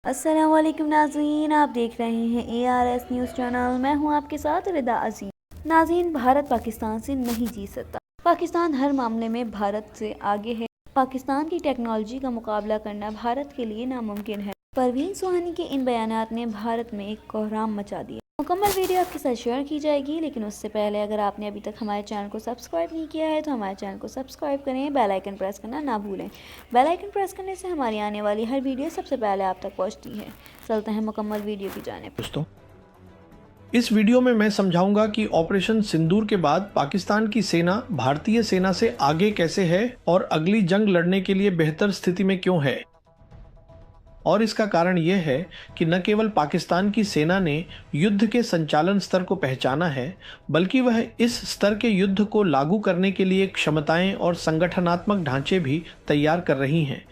अस्सलाम वालेकुम नाज़रीन, आप देख रहे हैं ARS न्यूज़ चैनल। मैं हूं आपके साथ रिदा अजीम। नाज़रीन, भारत पाकिस्तान से नहीं जीत सकता। पाकिस्तान हर मामले में भारत से आगे है। पाकिस्तान की टेक्नोलॉजी का मुकाबला करना भारत के लिए नामुमकिन है। परवीन सुहानी के इन बयानात ने भारत में एक कोहराम मचा दिया। मुकम्मल वीडियो आपके साथ शेयर की जाएगी, लेकिन उससे पहले अगर आपने अभी तक हमारे चैनल को सब्सक्राइब नहीं किया है तो हमारे चैनल को सब्सक्राइब करें, बेल आइकन प्रेस करना ना भूलें। बेल आइकन प्रेस करने से हमारी आने वाली हर वीडियो सबसे पहले आप तक पहुंचती है। चलते हैं मुकम्मल वीडियो की जानिब। दोस्तों, इस वीडियो में मैं समझाऊंगा कि ऑपरेशन सिंदूर के बाद पाकिस्तान की सेना भारतीय सेना से आगे कैसे है और अगली जंग लड़ने के लिए बेहतर स्थिति में क्यों है। और इसका कारण यह है कि न केवल पाकिस्तान की सेना ने युद्ध के संचालन स्तर को पहचाना है, बल्कि वह इस स्तर के युद्ध को लागू करने के लिए क्षमताएं और संगठनात्मक ढांचे भी तैयार कर रही हैं।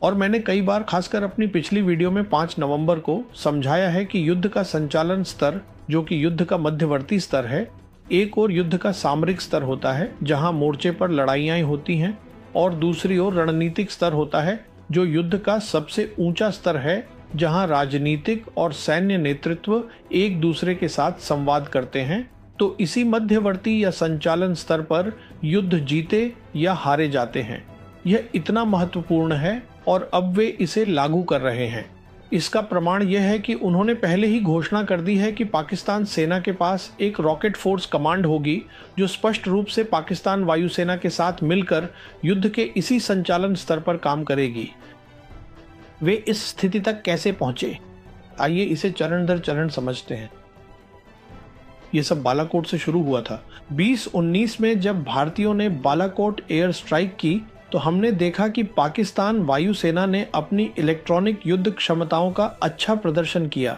और मैंने कई बार, खासकर अपनी पिछली वीडियो में 5 नवंबर को समझाया है कि युद्ध का संचालन स्तर, जो कि युद्ध का मध्यवर्ती स्तर है, एक और युद्ध का सामरिक स्तर होता है जहां मोर्चे पर लड़ाइयाँ होती हैं, और दूसरी ओर रणनीतिक स्तर होता है जो युद्ध का सबसे ऊंचा स्तर है, जहां राजनीतिक और सैन्य नेतृत्व एक दूसरे के साथ संवाद करते हैं। तो इसी मध्यवर्ती या संचालन स्तर पर युद्ध जीते या हारे जाते हैं। यह इतना महत्वपूर्ण है और अब वे इसे लागू कर रहे हैं। इसका प्रमाण यह है कि उन्होंने पहले ही घोषणा कर दी है कि पाकिस्तान सेना के पास एक रॉकेट फोर्स कमांड होगी जो स्पष्ट रूप से पाकिस्तान वायुसेना के साथ मिलकर युद्ध के इसी संचालन स्तर पर काम करेगी। वे इस स्थिति तक कैसे पहुंचे, आइए इसे चरण दर चरण समझते हैं। ये सब बालाकोट से शुरू हुआ था। 2019 में जब भारतीयों ने बालाकोट एयर स्ट्राइक की तो हमने देखा कि पाकिस्तान वायुसेना ने अपनी इलेक्ट्रॉनिक युद्ध क्षमताओं का अच्छा प्रदर्शन किया।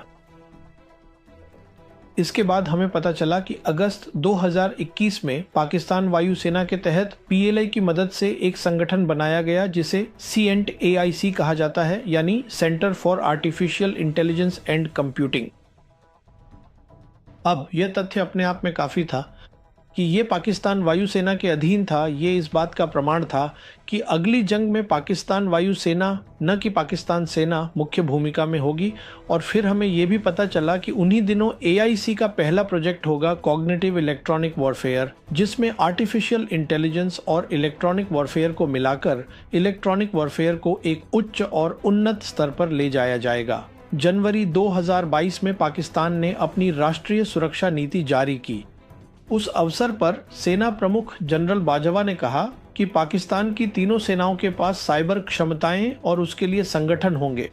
इसके बाद हमें पता चला कि अगस्त 2021 में पाकिस्तान वायुसेना के तहत PLI की मदद से एक संगठन बनाया गया जिसे CENT-AIC कहा जाता है, यानी centre for artificial intelligence and computing. अब यह तथ्य अपने आप में काफी था कि ये पाकिस्तान वायुसेना के अधीन था। ये इस बात का प्रमाण था कि अगली जंग में पाकिस्तान वायुसेना, न कि पाकिस्तान सेना, मुख्य भूमिका में होगी। और फिर हमें ये भी पता चला कि उन्हीं दिनों AIC का पहला प्रोजेक्ट होगा कॉग्निटिव इलेक्ट्रॉनिक वॉरफेयर, जिसमें आर्टिफिशियल इंटेलिजेंस और इलेक्ट्रॉनिक वॉरफेयर को मिलाकर इलेक्ट्रॉनिक वॉरफेयर को एक उच्च और उन्नत स्तर पर ले जाया जाएगा। जनवरी 2022 में पाकिस्तान ने अपनी राष्ट्रीय सुरक्षा नीति जारी की। उस अवसर पर सेना प्रमुख जनरल बाजवा ने कहा कि पाकिस्तान की तीनों सेनाओं के पास साइबर क्षमताएं और उसके लिए संगठन होंगे।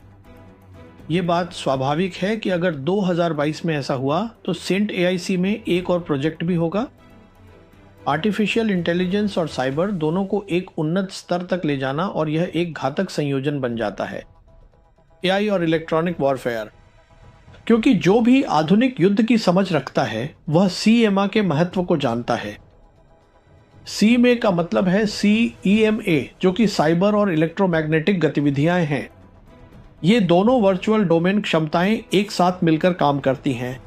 ये बात स्वाभाविक है कि अगर 2022 में ऐसा हुआ तो CENT-AIC में एक और प्रोजेक्ट भी होगा। आर्टिफिशियल इंटेलिजेंस और साइबर दोनों को एक उन्नत स्तर तक ले जाना, और यह एक घातक संयोजन बन जाता है, AI और इलेक्ट्रॉनिक वॉरफेयर। क्योंकि जो भी आधुनिक युद्ध की समझ रखता है वह CMA के महत्व को जानता है। CMA का मतलब है CEMA, जो कि साइबर और इलेक्ट्रोमैग्नेटिक गतिविधियां हैं। ये दोनों वर्चुअल डोमेन क्षमताएं एक साथ मिलकर काम करती हैं।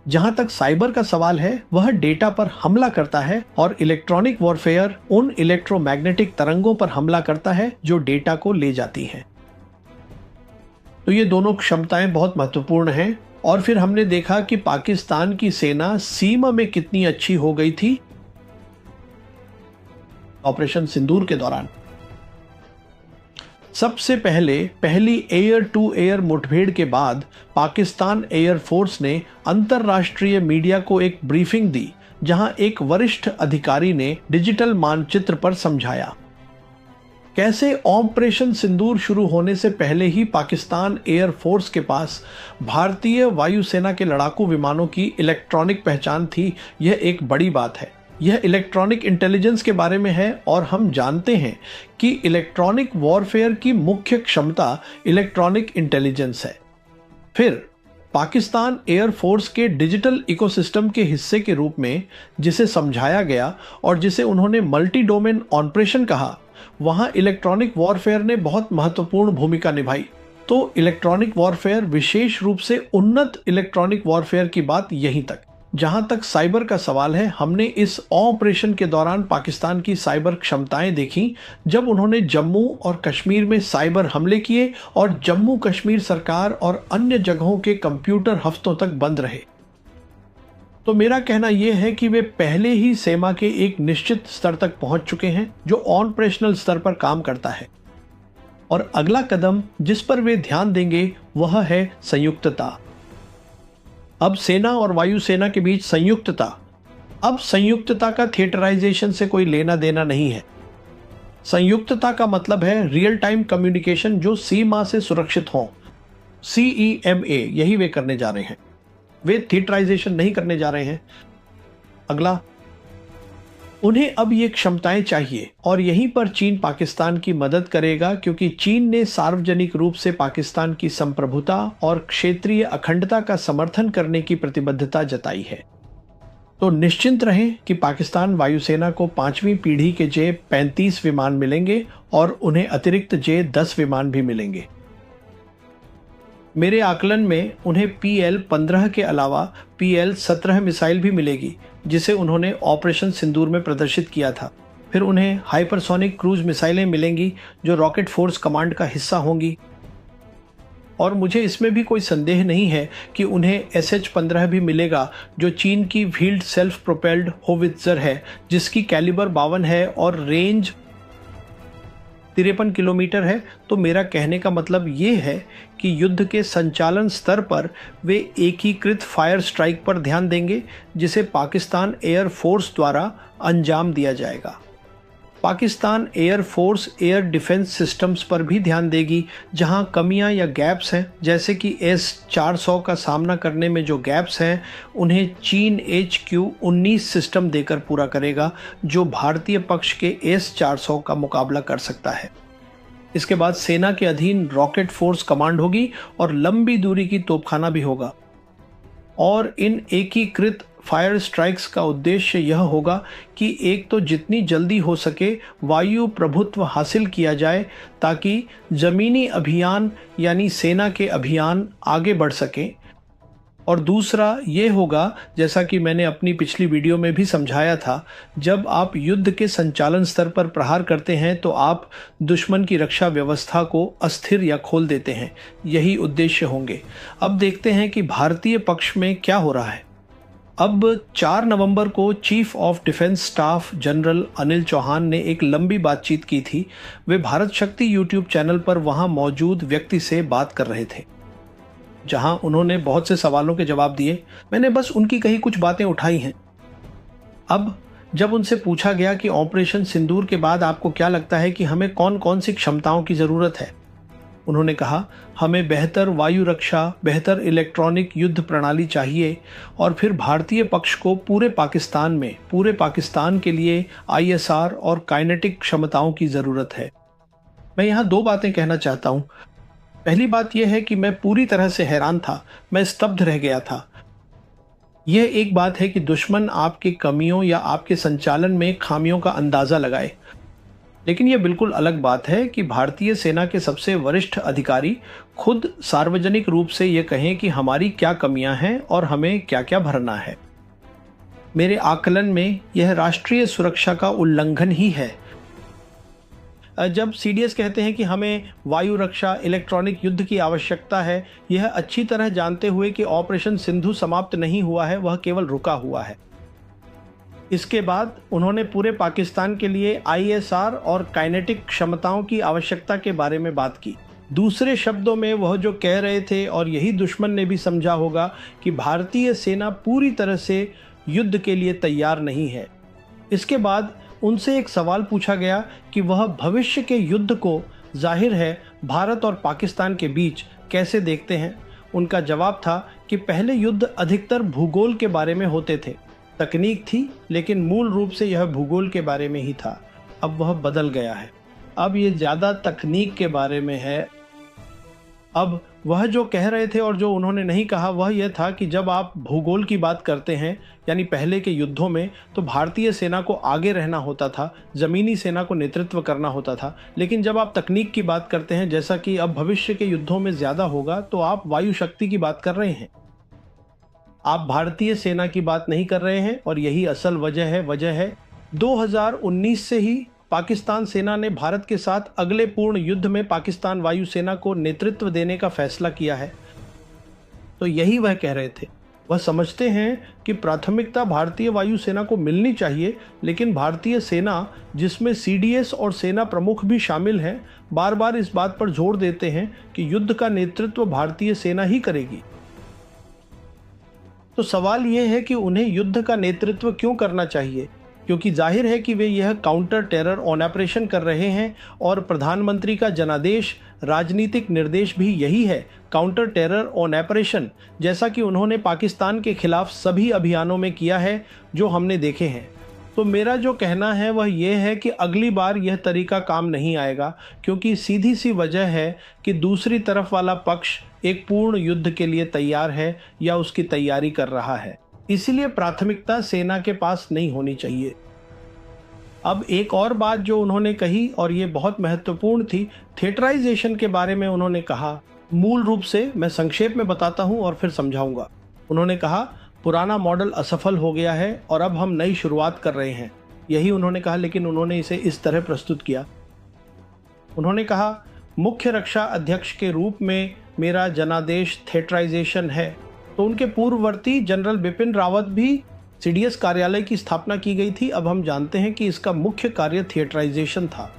जहां तक साइबर का सवाल है, वह डेटा पर हमला करता है, और इलेक्ट्रॉनिक वॉरफेयर उन इलेक्ट्रोमैग्नेटिक तरंगों पर हमला करता है जो डेटा को ले जाती हैं। तो ये दोनों क्षमताएं बहुत महत्वपूर्ण हैं। और फिर हमने देखा कि पाकिस्तान की सेना सीमा में कितनी अच्छी हो गई थी ऑपरेशन सिंदूर के दौरान। सबसे पहली एयर टू एयर मुठभेड़ के बाद पाकिस्तान एयर फोर्स ने अंतर्राष्ट्रीय मीडिया को एक ब्रीफिंग दी, जहां एक वरिष्ठ अधिकारी ने डिजिटल मानचित्र पर समझाया कैसे ऑपरेशन सिंदूर शुरू होने से पहले ही पाकिस्तान एयर फोर्स के पास भारतीय वायुसेना के लड़ाकू विमानों की इलेक्ट्रॉनिक पहचान थी। यह एक बड़ी बात है। यह इलेक्ट्रॉनिक इंटेलिजेंस के बारे में है, और हम जानते हैं कि इलेक्ट्रॉनिक वॉरफेयर की मुख्य क्षमता इलेक्ट्रॉनिक इंटेलिजेंस है। फिर पाकिस्तान एयर फोर्स के डिजिटल इकोसिस्टम के हिस्से के रूप में जिसे समझाया गया और जिसे उन्होंने मल्टी डोमेन ऑपरेशन कहा, वहां इलेक्ट्रॉनिक वॉरफेयर ने बहुत महत्वपूर्ण भूमिका निभाई। तो इलेक्ट्रॉनिक वॉरफेयर, विशेष रूप से उन्नत इलेक्ट्रॉनिक वॉरफेयर की बात यहीं तक। जहां तक साइबर का सवाल है, हमने इस ऑपरेशन के दौरान पाकिस्तान की साइबर क्षमताएं देखी जब उन्होंने जम्मू और कश्मीर में साइबर हमले किए और जम्मू कश्मीर सरकार और अन्य जगहों के कंप्यूटर हफ्तों तक बंद रहे। तो मेरा कहना यह है कि वे पहले ही सेना के एक निश्चित स्तर तक पहुंच चुके हैं जो ऑपरेशनल स्तर पर काम करता है, और अगला कदम जिस पर वे ध्यान देंगे वह है संयुक्तता। अब सेना और वायुसेना के बीच संयुक्तता। अब संयुक्तता का थिएटराइजेशन से कोई लेना देना नहीं है। संयुक्तता का मतलब है रियल टाइम कम्युनिकेशन जो सीमा से सुरक्षित हो। CEMA यही वे करने जा रहे हैं, वे थिएटराइजेशन नहीं करने जा रहे हैं। अगला, उन्हें अब ये क्षमताएं चाहिए और यहीं पर चीन पाकिस्तान की मदद करेगा, क्योंकि चीन ने सार्वजनिक रूप से पाकिस्तान की संप्रभुता और क्षेत्रीय अखंडता का समर्थन करने की प्रतिबद्धता जताई है। तो निश्चिंत रहें कि पाकिस्तान वायुसेना को 5वीं पीढ़ी के J-35 विमान मिलेंगे और उन्हें अतिरिक्त J-10 विमान भी मिलेंगे। मेरे आकलन में उन्हें PL-15 के अलावा PL-17 मिसाइल भी मिलेगी, जिसे उन्होंने ऑपरेशन सिंदूर में प्रदर्शित किया था। फिर उन्हें हाइपरसोनिक क्रूज मिसाइलें मिलेंगी जो रॉकेट फोर्स कमांड का हिस्सा होंगी, और मुझे इसमें भी कोई संदेह नहीं है कि उन्हें SH-15 भी मिलेगा जो चीन की व्हील्ड सेल्फ प्रोपेल्ड होवित्जर है, जिसकी कैलिबर 52 है और रेंज 53 किलोमीटर है। तो मेरा कहने का मतलब ये है कि युद्ध के संचालन स्तर पर वे एकीकृत फायर स्ट्राइक पर ध्यान देंगे, जिसे पाकिस्तान एयर फोर्स द्वारा अंजाम दिया जाएगा। Pakistan air force air defence systems पर भी ध्यान देगी, जहां कमियां या गैप्स हैं, जैसे कि S-400 का सामना करने में जो गैप्स हैं उन्हें चीन HQ-19 सिस्टम देकर पूरा करेगा, जो भारतीय पक्ष के S-400 का मुकाबला कर सकता है। इसके बाद सेना के अधीन रॉकेट फोर्स कमांड होगी और लंबी दूरी की तोपखाना भी होगा, और इन एकीकृत फायर स्ट्राइक्स का उद्देश्य यह होगा कि एक तो जितनी जल्दी हो सके वायु प्रभुत्व हासिल किया जाए, ताकि जमीनी अभियान यानी सेना के अभियान आगे बढ़ सकें, और दूसरा ये होगा, जैसा कि मैंने अपनी पिछली वीडियो में भी समझाया था, जब आप युद्ध के संचालन स्तर पर प्रहार करते हैं तो आप दुश्मन की रक्षा व्यवस्था को अस्थिर या खोल देते हैं। यही उद्देश्य होंगे। अब देखते हैं कि भारतीय पक्ष में क्या हो रहा है। अब 4 नवंबर को chief of defence staff general Anil Chauhan ने एक लंबी बातचीत की थी। वे भारत शक्ति यूट्यूब चैनल पर वहां मौजूद व्यक्ति से बात कर रहे थे, जहां उन्होंने बहुत से सवालों के जवाब दिए। मैंने बस उनकी कही कुछ बातें उठाई हैं। अब जब उनसे पूछा गया कि ऑपरेशन सिंदूर के बाद आपको क्या लगता है कि हमें कौन कौन सी क्षमताओं की ज़रूरत है, उन्होंने कहा, हमें बेहतर वायु रक्षा, बेहतर इलेक्ट्रॉनिक युद्ध प्रणाली चाहिए, और फिर भारतीय पक्ष को पूरे पाकिस्तान के लिए ISR और काइनेटिक क्षमताओं की ज़रूरत है। मैं यहाँ 2 बातें कहना चाहता हूँ। पहली बात यह है कि मैं पूरी तरह से हैरान था, मैं स्तब्ध रह गया था। यह एक बात है कि दुश्मन आपके कमियों या आपके संचालन में खामियों का अंदाज़ा लगाए, लेकिन यह बिल्कुल अलग बात है कि भारतीय सेना के सबसे वरिष्ठ अधिकारी खुद सार्वजनिक रूप से यह कहें कि हमारी क्या कमियां हैं और हमें क्या क्या भरना है। मेरे आकलन में यह राष्ट्रीय सुरक्षा का उल्लंघन ही है। जब CDS कहते हैं कि हमें वायु रक्षा, इलेक्ट्रॉनिक युद्ध की आवश्यकता है, यह अच्छी तरह जानते हुए कि ऑपरेशन सिंधु समाप्त नहीं हुआ है, वह केवल रुका हुआ है। इसके बाद उन्होंने पूरे पाकिस्तान के लिए ISR और काइनेटिक क्षमताओं की आवश्यकता के बारे में बात की। दूसरे शब्दों में वह जो कह रहे थे, और यही दुश्मन ने भी समझा होगा, कि भारतीय सेना पूरी तरह से युद्ध के लिए तैयार नहीं है। इसके बाद उनसे एक सवाल पूछा गया कि वह भविष्य के युद्ध को जाहिर है भारत और पाकिस्तान के बीच कैसे देखते हैं। उनका जवाब था कि पहले युद्ध अधिकतर भूगोल के बारे में होते थे, तकनीक थी, लेकिन मूल रूप से यह भूगोल के बारे में ही था। अब वह बदल गया है, अब ये ज़्यादा तकनीक के बारे में है। अब वह जो कह रहे थे और जो उन्होंने नहीं कहा वह यह था कि जब आप भूगोल की बात करते हैं, यानी पहले के युद्धों में, तो भारतीय सेना को आगे रहना होता था, ज़मीनी सेना को नेतृत्व करना होता था। लेकिन जब आप तकनीक की बात करते हैं, जैसा कि अब भविष्य के युद्धों में ज़्यादा होगा, तो आप वायु शक्ति की बात कर रहे हैं। आप भारतीय सेना की बात नहीं कर रहे हैं और यही असल वजह है 2019 से ही पाकिस्तान सेना ने भारत के साथ अगले पूर्ण युद्ध में पाकिस्तान वायुसेना को नेतृत्व देने का फैसला किया है। तो यही वह कह रहे थे। वह समझते हैं कि प्राथमिकता भारतीय वायुसेना को मिलनी चाहिए, लेकिन भारतीय सेना, जिसमें सीडीएस और सेना प्रमुख भी शामिल हैं, बार बार इस बात पर जोर देते हैं कि युद्ध का नेतृत्व भारतीय सेना ही करेगी। तो सवाल यह है कि उन्हें युद्ध का नेतृत्व क्यों करना चाहिए, क्योंकि जाहिर है कि वे यह काउंटर टेरर ऑपरेशन कर रहे हैं और प्रधानमंत्री का जनादेश, राजनीतिक निर्देश भी यही है, काउंटर टेरर ऑपरेशन, जैसा कि उन्होंने पाकिस्तान के खिलाफ सभी अभियानों में किया है जो हमने देखे हैं। तो मेरा जो कहना है वह यह है कि अगली बार यह तरीका काम नहीं आएगा, क्योंकि सीधी सी वजह है कि दूसरी तरफ वाला पक्ष एक पूर्ण युद्ध के लिए तैयार है या उसकी तैयारी कर रहा है। इसलिए प्राथमिकता सेना के पास नहीं होनी चाहिए। अब एक और बात जो उन्होंने कही, और ये बहुत महत्वपूर्ण थी, थिएटराइजेशन के बारे में उन्होंने कहा। मूल रूप से मैं संक्षेप में बताता हूं और फिर समझाऊंगा। उन्होंने कहा पुराना मॉडल असफल हो गया है और अब हम नई शुरुआत कर रहे हैं, यही उन्होंने कहा, लेकिन उन्होंने इसे इस तरह प्रस्तुत किया। उन्होंने कहा मुख्य रक्षा अध्यक्ष के रूप में मेरा जनादेश थिएटराइजेशन है। तो उनके पूर्ववर्ती जनरल बिपिन रावत भी सीडीएस कार्यालय की स्थापना की गई थी। अब हम जानते हैं कि इसका मुख्य कार्य थिएटराइजेशन था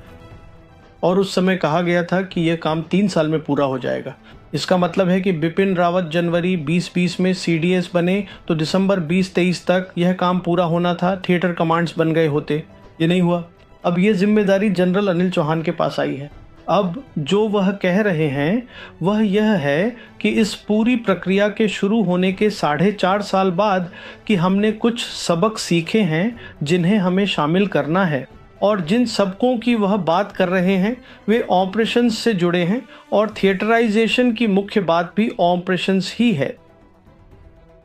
और उस समय कहा गया था कि यह काम 3 साल में पूरा हो जाएगा। इसका मतलब है कि बिपिन रावत जनवरी 2020 में सीडीएस बने तो दिसंबर 2023 तक यह काम पूरा होना था, थिएटर कमांड्स बन गए होते। ये नहीं हुआ। अब ये जिम्मेदारी जनरल अनिल चौहान के पास आई है। अब जो वह कह रहे हैं वह यह है कि इस पूरी प्रक्रिया के शुरू होने के 4.5 साल बाद कि हमने कुछ सबक सीखे हैं जिन्हें हमें शामिल करना है, और जिन सबकों की वह बात कर रहे हैं वे ऑपरेशंस से जुड़े हैं, और थिएटराइजेशन की मुख्य बात भी ऑपरेशंस ही है।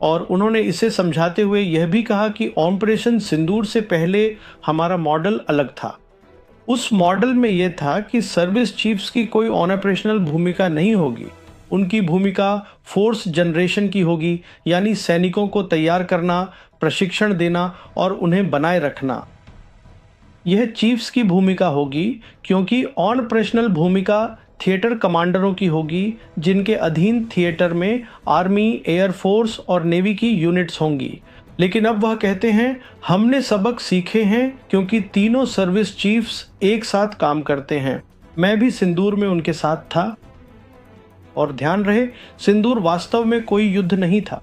और उन्होंने इसे समझाते हुए यह भी कहा कि ऑपरेशन सिंदूर से पहले हमारा मॉडल अलग था। उस मॉडल में यह था कि सर्विस चीफ्स की कोई ऑपरेशनल भूमिका नहीं होगी। उनकी भूमिका फोर्स जनरेशन की होगी, यानी सैनिकों को तैयार करना, प्रशिक्षण देना और उन्हें बनाए रखना। यह चीफ्स की भूमिका होगी, क्योंकि ऑपरेशनल भूमिका थिएटर कमांडरों की होगी, जिनके अधीन थिएटर में आर्मी, एयरफोर्स और नेवी की यूनिट्स होंगी। लेकिन अब वह कहते हैं हमने सबक सीखे हैं, क्योंकि तीनों सर्विस चीफ्स एक साथ काम करते हैं। मैं भी सिंदूर में उनके साथ था, और ध्यान रहे सिंदूर वास्तव में कोई युद्ध नहीं था।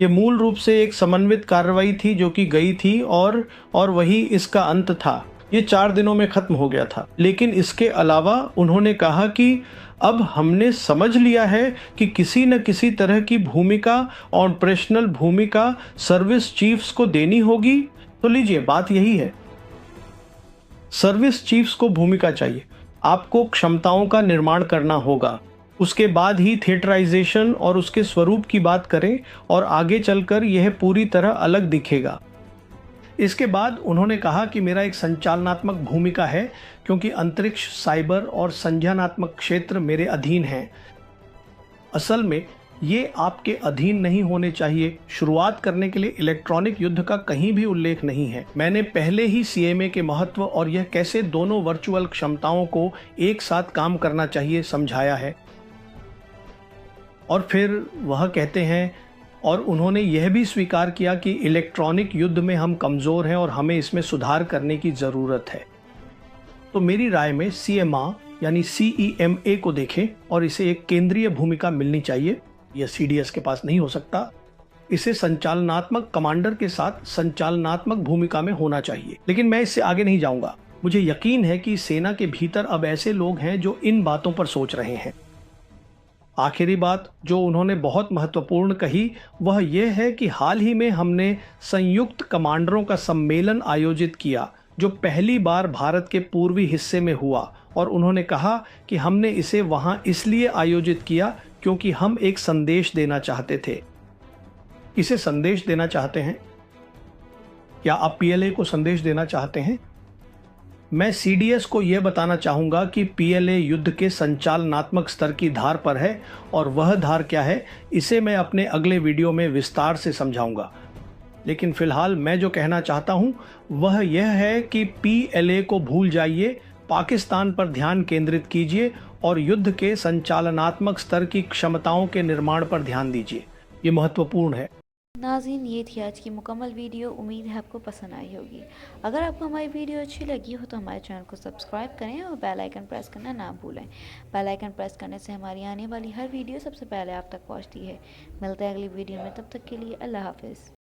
ये मूल रूप से एक समन्वित कार्रवाई थी जो कि गई थी, और वही इसका अंत था। ये 4 दिनों में खत्म हो गया था। लेकिन इसके अलावा उन्होंने कहा कि अब हमने समझ लिया है कि किसी न किसी तरह की भूमिका, ऑपरेशनल भूमिका सर्विस चीफ्स को देनी होगी। तो लीजिए, बात यही है, सर्विस चीफ्स को भूमिका चाहिए, आपको क्षमताओं का निर्माण करना होगा। उसके बाद ही थिएटराइजेशन और उसके स्वरूप की बात करें, और आगे चलकर यह पूरी तरह अलग दिखेगा। इसके बाद उन्होंने कहा कि मेरा एक संचालनात्मक भूमिका है, क्योंकि अंतरिक्ष, साइबर और संज्ञानात्मक क्षेत्र मेरे अधीन हैं। असल में ये आपके अधीन नहीं होने चाहिए। शुरुआत करने के लिए इलेक्ट्रॉनिक युद्ध का कहीं भी उल्लेख नहीं है। मैंने पहले ही सीएमए के महत्व और यह कैसे दोनों वर्चुअल क्षमताओं को एक साथ काम करना चाहिए समझाया है। और फिर वह कहते हैं, और उन्होंने यह भी स्वीकार किया कि इलेक्ट्रॉनिक युद्ध में हम कमज़ोर हैं और हमें इसमें सुधार करने की ज़रूरत है। तो मेरी राय में सीएमए यानी CEMA को देखें और इसे एक केंद्रीय भूमिका मिलनी चाहिए। यह सीडीएस के पास नहीं हो सकता। इसे संचालनात्मक कमांडर के साथ संचालनात्मक भूमिका में होना चाहिए। लेकिन मैं इससे आगे नहीं जाऊंगा। मुझे यकीन है कि सेना के भीतर अब ऐसे लोग हैं जो इन बातों पर सोच रहे हैं। आखिरी बात जो उन्होंने बहुत महत्वपूर्ण कही वह यह है कि हाल ही में हमने संयुक्त कमांडरों का सम्मेलन आयोजित किया, जो पहली बार भारत के पूर्वी हिस्से में हुआ, और उन्होंने कहा कि हमने इसे वहां इसलिए आयोजित किया क्योंकि हम एक संदेश देना चाहते थे। इसे संदेश देना चाहते हैं? क्या आप PLA को संदेश देना चाहते हैं? मैं सीडीएस को यह बताना चाहूँगा कि पीएलए युद्ध के संचालनात्मक स्तर की धार पर है और वह धार क्या है इसे मैं अपने अगले वीडियो में विस्तार से समझाऊंगा। लेकिन फिलहाल मैं जो कहना चाहता हूं वह यह है कि पीएलए को भूल जाइए, पाकिस्तान पर ध्यान केंद्रित कीजिए और युद्ध के संचालनात्मक स्तर की क्षमताओं के निर्माण पर ध्यान दीजिए। ये महत्वपूर्ण है। नाज़रीन, ये थी आज की मुकम्मल वीडियो। उम्मीद है आपको पसंद आई होगी। अगर आपको हमारी वीडियो अच्छी लगी हो तो हमारे चैनल को सब्सक्राइब करें और बेल आइकन प्रेस करना ना भूलें। बेल आइकन प्रेस करने से हमारी आने वाली हर वीडियो सबसे पहले आप तक पहुंचती है। मिलते हैं अगली वीडियो में, तब तक के लिए अल्लाह हाफिज़।